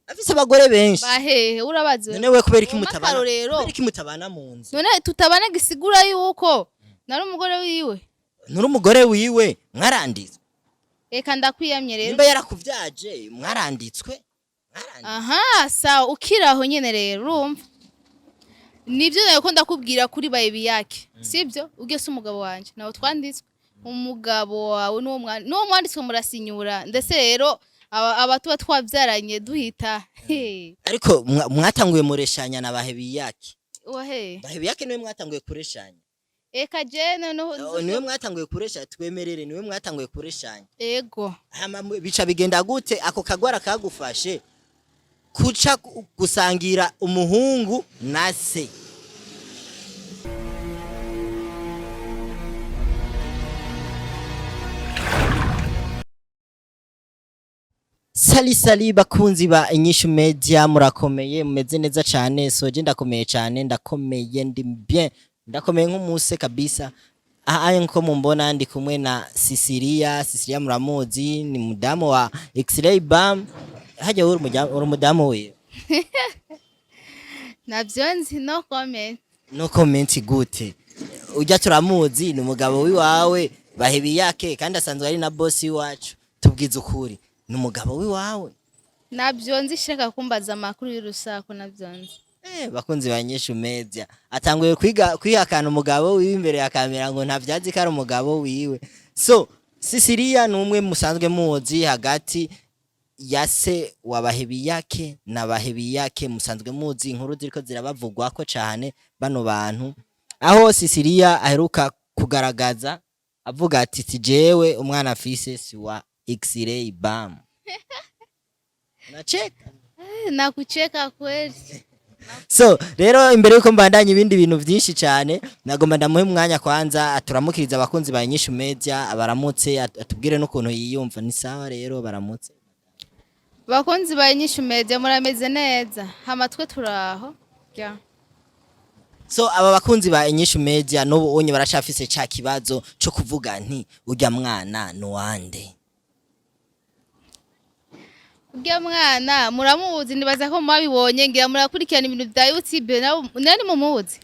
afise abagore benshi bahehe urabazi none we kubera iki mutabana kubera iki mutabana mu nzu none tutabana gisigura yuko nari umugore wiwe nuri umugore wiwe mwaranditswe reka ndakwiyamye rero nimba yarakuvyaje mwaranditswe aha sawa ukiraho nyene rero urumva nivyo nayo ko ndakubwira kuri Bahebiyake sivyo ugese umugabo wanje nawe twanditswe umugabo wawe nuwo mwanditswe murasinyura ndetse rero abatuba twavyaranye duhita ariko mwatanguye mureshanya na Bahebiyake wahe Bahebiyake niwe mwatanguye kureshanya eka je niwe mwatanguye kuresha twemerere niwe mwatanguye kureshanya ego bica bigenda gute ako kagwara kagufashe kuca gusangira umuhungu na se Sali bakunzi ba Inyishu Media murakomeye mumeze neza cyane soje ndakomeye cyane ndakomeye ndi bien ndakomeye nk'umuse kabisa aha nko mumbona ndi kumwe na Sisilia muramuzi ni mudamu wa X-ray bam haje uri mudamu we navyonzi no comment gute ujya turamuzi ni umugabo wiwawe Bahebiyake kandi asanzwe ari na boss wacu tubwiza ukuri ni umugabo wiwawe navyonzi shaka kumbaza amakuru y'urusako navyonzi bakunzi ba Inyishu Media atanguye kwihakana umugabo wiwe imbere ya kamera ngo ntavyazi ko ari umugabo wiwe so Sisilia ni umwe musanzwe muzi hagati ya se wa Bahebiyake na Bahebiyake musanzwe muzi inkuru ziriko zirabavugwa ko cyane bano bantu aho Sisilia aheruka kugaragaza avuga ati tijewe umwana afise si wa X-ray bam nacheka nakucheka kweli so rero imbere yuko mbandanya ibindi bintu byinshi cyane nagomba ndamuhe umwanya kwanza aturamukiriza abakunzi ba Inyishu Media abaramutse atubwire n'ukuntu yiyumva ni sawa rero baramutse bakunzi ba Inyishu Media murameze neza hamatwe turaho yeah. So aba bakunzi ba Inyishu Media n'ubu onye barashafise ca kibazo cyo kuvuga nti urya mwana no wande urya mwana muramuzi nibaza ko mabibonye ngira murakurikirana ibintu bya YouTube nani mumuzi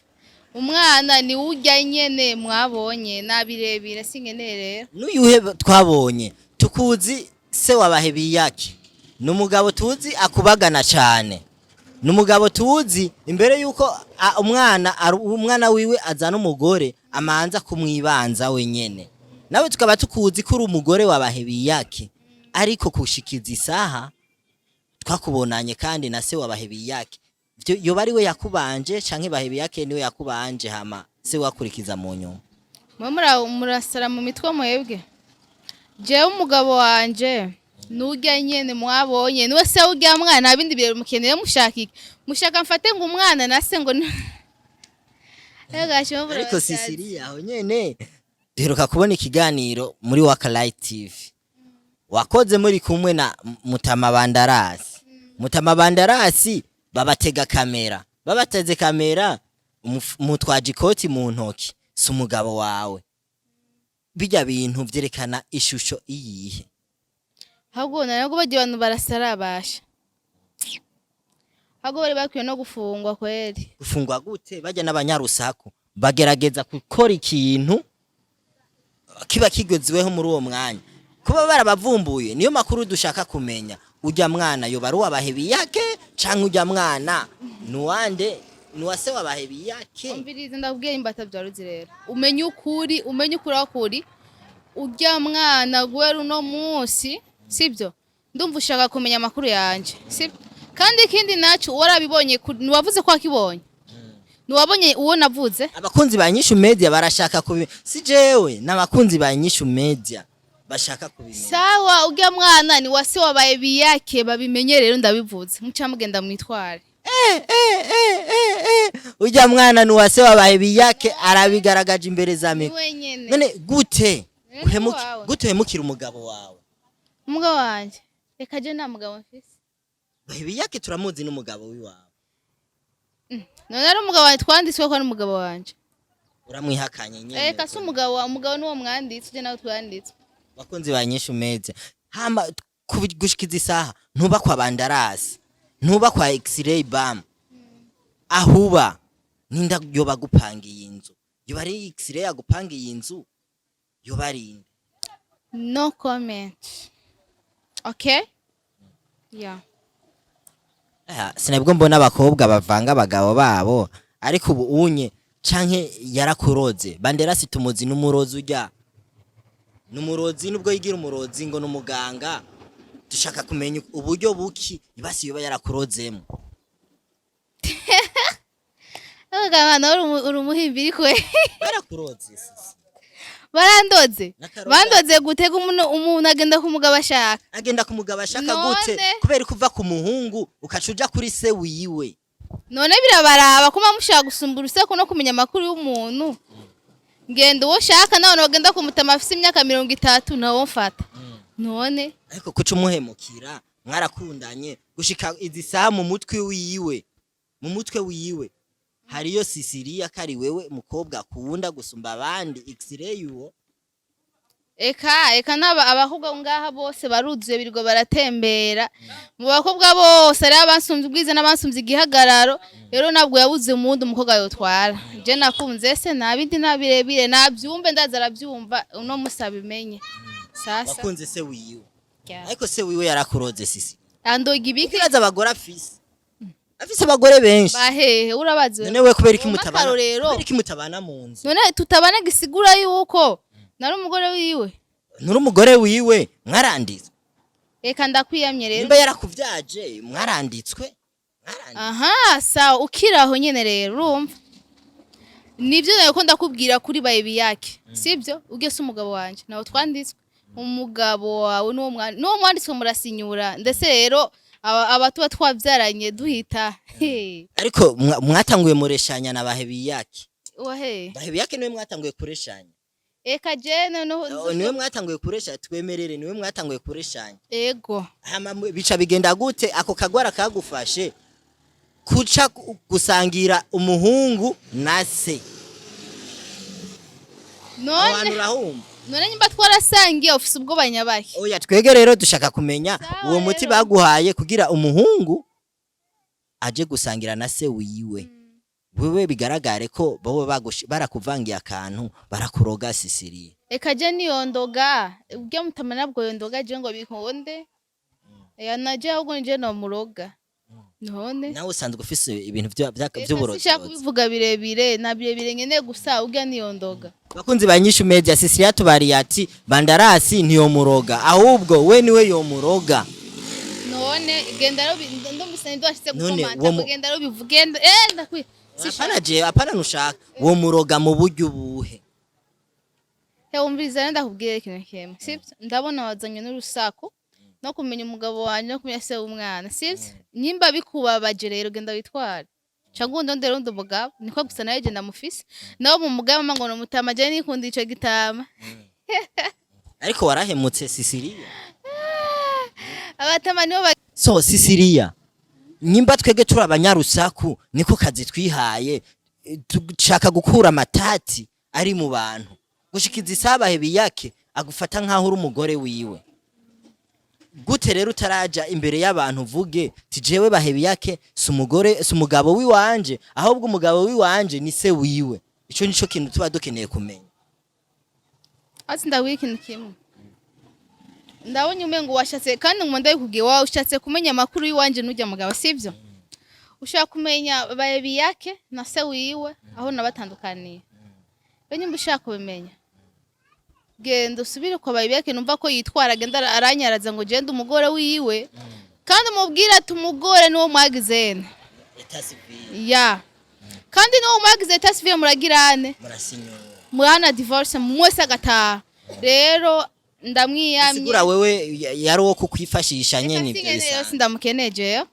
umwana ni urya nyene mwabonye nabirebire singenere rero n'uyuhe twabonye tukuzi se wa Bahebiyake n'umugabo tuzi akubagana cyane n'umugabo tuzi imbere yuko umwana wiwe azana umugore amanza kumwibanza wenyene nawe tukaba tukuzi ko uri umugore wa Bahebiyake ariko kushikiza isaha twakubonanye kandi na se wa Bahebiyake yo bari we yakubanje canke Bahebiyake niwe yakubanje hama se wakurikiza mu nyuma murasara mu mitwe mwebwe je umugabo wanje nurya nyene mwabonye niwe se urya mwana abindi bire mukeneye mushaka mfate ngo umwana na se ngo ariko Sisilia aho nyene duheruka kubona ikiganiro muri Wakalight TV wakoze muri kumwe na Banderas babatega kamera babateze kamera mutwaje ikoti mu ntoki si umugabo wawe bijya bintu vyerekana ishusho iyihe ahubwo narago bagiye abantu barasarabasha ahubwo bari bakwiye no gufungwa kweri gufungwa gute bajya n'abanyarusaku bagerageza gukora ikintu kiba kigezweho muri uwo mwanya kuba barabavumbuye niyo makuru dushaka kumenya ujya mwana yo baruwa Bahebiyake canke ujya mwana nuwande nuwase wa Bahebiyake umvirize ndabwiye imbata byaruzi rero umenye ukuri akuri ujya mwana gwera uno munsi sibyo ndumva ushaka kumenya amakuru yanje sibyo kandi ikindi nacu warabibonye niwavuze ko akibonye niwabonye uwo navuze abakunzi ba Inyishu Media barashaka si jewe n'abakunzi ba Inyishu Media bashaka kubimenya sawa ujya mwana ni wase wa Bahebiyake babimenye rero ndabivuze muca mugenda mwitware ujya mwana ni wase wa Bahebiyake arabigaragaje imbere za miko none gute uhemukira umugabo wawe umugabo wanje reka je nta mugabo mfise Bahebiyake turamuzi n'umugabo wiwawe none ari umugabo wanje twanditswe ko ari umugabo wanje uramwihakanye nyene reka se umugabo nuwo mwanditse je nawe twanditswe bakunzi ba Inyishu Media hama gushikiza isaha ntuba kwa Banderas ntuba kwa x-ray bam ahuba ninda yoba gupangiye inzu yoba ari x-ray agupangiye inzu yoba ari inde? No comment. Okay? Yeah. Sinabwo mbona abakobwa bavanga abagabo babo ariko ubu unye canke yarakuroze Banderas tumuzi n'umurozi urya n'umurozi nubwo yigira umurozi ngo n'umuganga dushaka kumenya uburyo buki ibasi yoba yarakurozemo. Abagabo uri umuhimbiri kwe. Yarakuroze Barandoze. Bandoze gutega umuntu agenda kumugabo ashaka. Agenda kumugabo ashaka gute kubera kuva ku muhungu ukacuja kuri se wiwe. None birabaraba kuma mushaka gusumbura useko no kumenya makuru y'umuntu. Ngenda uwo shaka nawe bagenda kumutama afise imyaka 30 nawo mfata. None ariko kuca umuhemukira mwarakundanye gushika izi saha mu mutwe wiwe. Mu mutwe wiwe hariyo Sisiriya kari wewe mukobwa akunda gusumba abandi x-ray uwo. Eka naba abahubwo ngaha bose baruzuye birgo baratembera. Mu bakobwa bose ari abansumvye ubwize n'abansumvye igihagararo. Rero nabwo yabuze umundi umukobwa yotwara. Je nakunze se nabindi nabirebire nabyumve ndaza arabyumva uno musaba imenye. Sasa wakunze se wiwe. Ariko se wiwe yarakuroze Sisi. Andoga ibiki iraza abagore afise. Afise abagore benshi. Bahehe urabaze. None we kubera iki mutabana? Kubera iki mutabana mu nzu? None tutabana gisigura yuko nari umugore wiwe. Nuri umugore wiwe mwaranditswe. Eka ndakwiyamye rero. Nimba yarakuvyaje mwaranditswe. Aha sawa ukiraho nyene rero urumva. Nivyo nako ndakubwira kuri Bahebiyake. Sibyo? Ugese umugabo wanje nawo twanditswe. Umugabo wawe n'uwo mwanditswe murasinyura ndetse rero abatuba twavyaranye duhita. Ariko mwatanguye mureshanya na Bahebiyake. Wahe. Bahebiyake niwe mwatanguye kureshanya. Eka jene no niwe mwatanguye kuresha twemerere niwe mwatanguye kureshanya. Ego. Bica bigenda gute ako kagwara kagufashe kuca gusangira umuhungu na se. None nyimba twarasangiye ofisi ubwo banyabahe. Oya twege rero dushaka kumenya uwo muti baguhaye kugira umuhungu aje gusangira na se wiwe. Wewe bigaragare ko bobo barakuvangiye akantu barakuroga Sisiriya. Eka je niyondoga ubwo mutamana bwo yondoga je ngo bikonde. Naje ahubwo nje no muroga. None nawe usanzwe ufise ibintu by'uburozi. Sishaka kubivuga birebire na birebire ngene gusa ubwo niyondoga. Bakunzi banyishu media Sisiriya tubari ati Banderas niyo muroga ahubwo we niwe yo muroga. None igenda rero ndombise ndwashitse gukomanta kugenda rero bivugenda ndakwi apana nushaka uwo muroga mu buryo ubuhe. Umviriza ndakubwira ikintu kimwe sibyo ndabona wazanye n'urusaku no kumenya umugabo wanje no kumenya se w'umwana sibyo nyimba bikubabaje rero genda witwara cyangwa ndondera undi mugabo niko gusa nawe je ndamufise nawo mu mugabo mango no mutama je nikunda ico gitama. Ariko warahemutse Sisiriya. Abatama nibo so Sisiriya nyimba twege turi abanyarusaku niko kazi twihaye dushaka gukura amatati ari mu bantu gushikiza Bahebiyake agufata nkaho uri umugore wiwe gute rero utaraja imbere y'abantu vuge tijewe Bahebiyake sumugabo wiwanje ahubwo umugabo wiwanje ni se wiwe. Ico nico kintu tuba dukeneye kumenya. Ati ndawikintu kimwe ndabonye umengo washatse kandi umuntu kugiye wawe ushatse kumenya makuru yiwanje n'ujya mugabo sivyo ushaka kumenya Bahebiyake na se wiwe aho nabatandukaniye benye mbishaka kubimenya genda usubire kwa Bahebiyake numva ko yitwara genda aranyaraza ngo genda umugore wiwe kandi umubwira ati umugore niwo mwagizene ya kandi niwo mwagize tasivye muragirane murasinyura mwana divorce mwese agataha rero ndamwiyamye sigura wewe yari wo kukwifashisha nyene ibyo sindamukeneje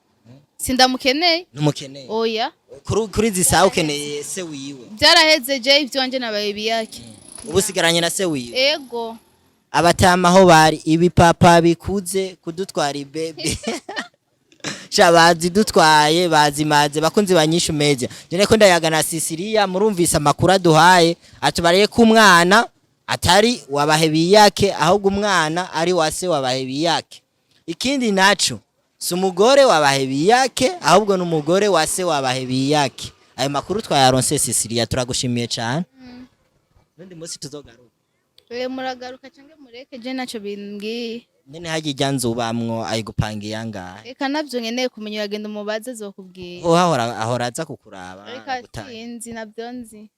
sindamukeneye numukeneye oya kuri zisa ukeneye se wiwe byaraheze je ivyo wanje na Bahebiyake ubusigaranye na se wiwe ego abatama aho bari ibipapa bikuze kudutwara ibebe shabazi dutwaye bazimaze bakunzi banyishu media jene ko ndayaga na Sisiriya murumvisa amakuru aduhaye atubariye ku mwana atari wa Bahebiyake ahubwo umwana ari wase wa Bahebiyake. Ikindi naco si umugore wa Bahebiyake ahubwo ni umugore wa se wa Bahebiyake. Ayo makuru twayaronse Cecilia, turagushimiye cyane. Nundi munsi tuzogaruka. Muragaruka canke mureke je naco bimbwiye. Nene haje ijyanzubamwo ayigupangiye angahe. Reka navyo nkeneye kumenya uragenda umubaze zokubwiye. Ahora aza kukuraba. Reka sinzi navyo nzi.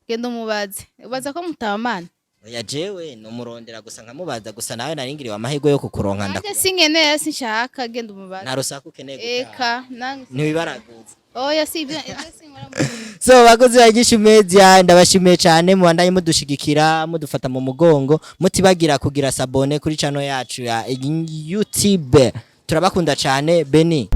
Genda umubaze. Ubaza ko mutamana. Oya jewe numurondera gusa nkamubaza gusa nawe naringiriwe amahirwe yo kukuronka ndakubona. Anje sinkeneye sinshaka genda umubaze. Narusaku keneye gutaha. Eka nange. Nibibaraguza. Oya si ibyo sinkora mu. So bakozi bagisha media ndabashimiye cyane mubandanye mudushigikira mudufata mu mugongo mutibagira kugira sabone kuri channel yacu ya YouTube turabakunda cyane Beni.